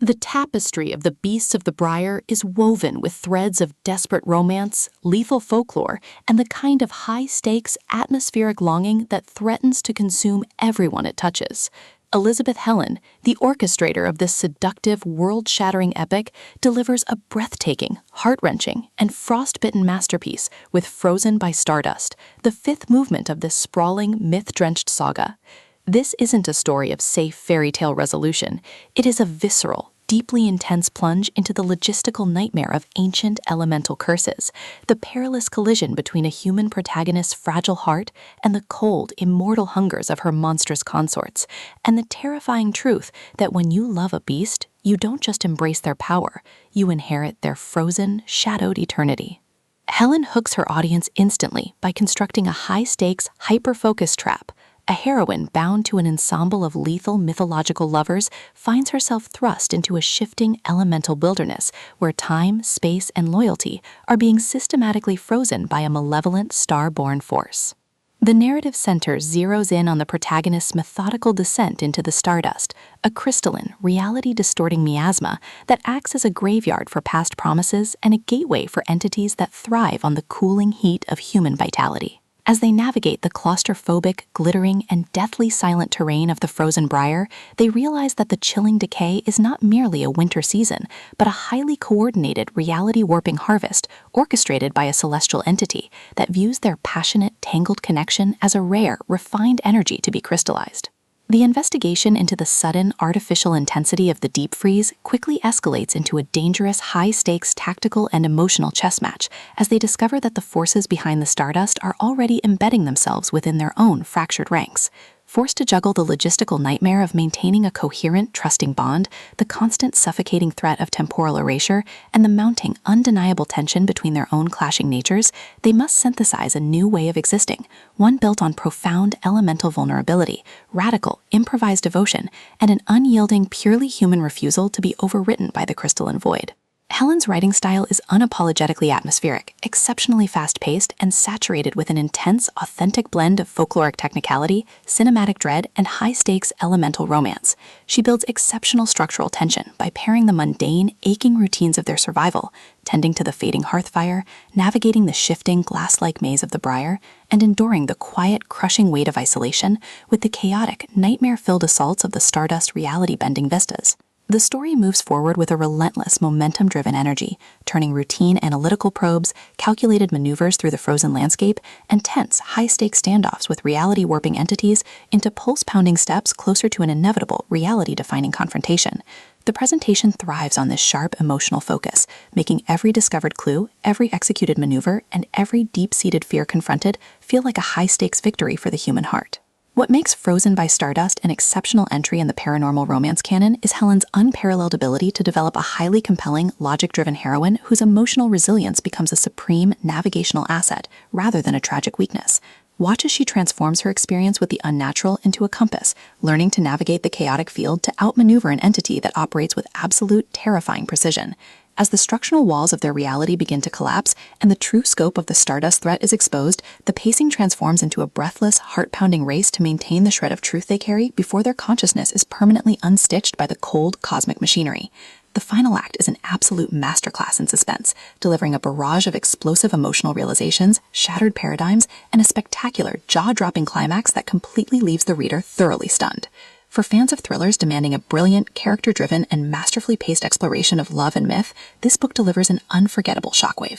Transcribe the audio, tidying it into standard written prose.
The tapestry of the beasts of the Briar is woven with threads of desperate romance, lethal folklore, and the kind of high-stakes, atmospheric longing that threatens to consume everyone it touches. Elizabeth Helen, the orchestrator of this seductive, world-shattering epic, delivers a breathtaking, heart-wrenching, and frost-bitten masterpiece with Frozen by Stardust, the fifth movement of this sprawling, myth-drenched saga. This isn't a story of safe fairy tale resolution. It is a visceral, deeply intense plunge into the logistical nightmare of ancient elemental curses, the perilous collision between a human protagonist's fragile heart and the cold, immortal hungers of her monstrous consorts, and the terrifying truth that when you love a beast, you don't just embrace their power, you inherit their frozen, shadowed eternity. Helen hooks her audience instantly by constructing a high-stakes, hyper-focused trap. A heroine bound to an ensemble of lethal mythological lovers finds herself thrust into a shifting elemental wilderness where time, space, and loyalty are being systematically frozen by a malevolent star-born force. The narrative center zeroes in on the protagonist's methodical descent into the Stardust, a crystalline, reality-distorting miasma that acts as a graveyard for past promises and a gateway for entities that thrive on the cooling heat of human vitality. As they navigate the claustrophobic, glittering, and deathly silent terrain of the frozen Briar, they realize that the chilling decay is not merely a winter season, but a highly coordinated, reality-warping harvest orchestrated by a celestial entity that views their passionate, tangled connection as a rare, refined energy to be crystallized. The investigation into the sudden, artificial intensity of the deep freeze quickly escalates into a dangerous, high-stakes tactical and emotional chess match as they discover that the forces behind the Stardust are already embedding themselves within their own fractured ranks. Forced to juggle the logistical nightmare of maintaining a coherent, trusting bond, the constant suffocating threat of temporal erasure, and the mounting, undeniable tension between their own clashing natures, they must synthesize a new way of existing, one built on profound elemental vulnerability, radical, improvised devotion, and an unyielding, purely human refusal to be overwritten by the crystalline void. Helen's writing style is unapologetically atmospheric, exceptionally fast-paced, and saturated with an intense, authentic blend of folkloric technicality, cinematic dread, and high-stakes elemental romance. She builds exceptional structural tension by pairing the mundane, aching routines of their survival, tending to the fading hearth fire, navigating the shifting, glass-like maze of the Briar, and enduring the quiet, crushing weight of isolation with the chaotic, nightmare-filled assaults of the Stardust reality-bending vistas. The story moves forward with a relentless, momentum-driven energy, turning routine analytical probes, calculated maneuvers through the frozen landscape, and tense, high-stakes standoffs with reality-warping entities into pulse-pounding steps closer to an inevitable, reality-defining confrontation. The presentation thrives on this sharp, emotional focus, making every discovered clue, every executed maneuver, and every deep-seated fear confronted feel like a high-stakes victory for the human heart. What makes Frozen by Stardust an exceptional entry in the paranormal romance canon is Helen's unparalleled ability to develop a highly compelling, logic-driven heroine whose emotional resilience becomes a supreme navigational asset rather than a tragic weakness. Watch as she transforms her experience with the unnatural into a compass, learning to navigate the chaotic field to outmaneuver an entity that operates with absolute, terrifying precision. As the structural walls of their reality begin to collapse and the true scope of the Stardust threat is exposed, the pacing transforms into a breathless, heart-pounding race to maintain the shred of truth they carry before their consciousness is permanently unstitched by the cold, cosmic machinery. The final act is an absolute masterclass in suspense, delivering a barrage of explosive emotional realizations, shattered paradigms, and a spectacular, jaw-dropping climax that completely leaves the reader thoroughly stunned. For fans of thrillers demanding a brilliant, character-driven, and masterfully paced exploration of love and myth, this book delivers an unforgettable shockwave.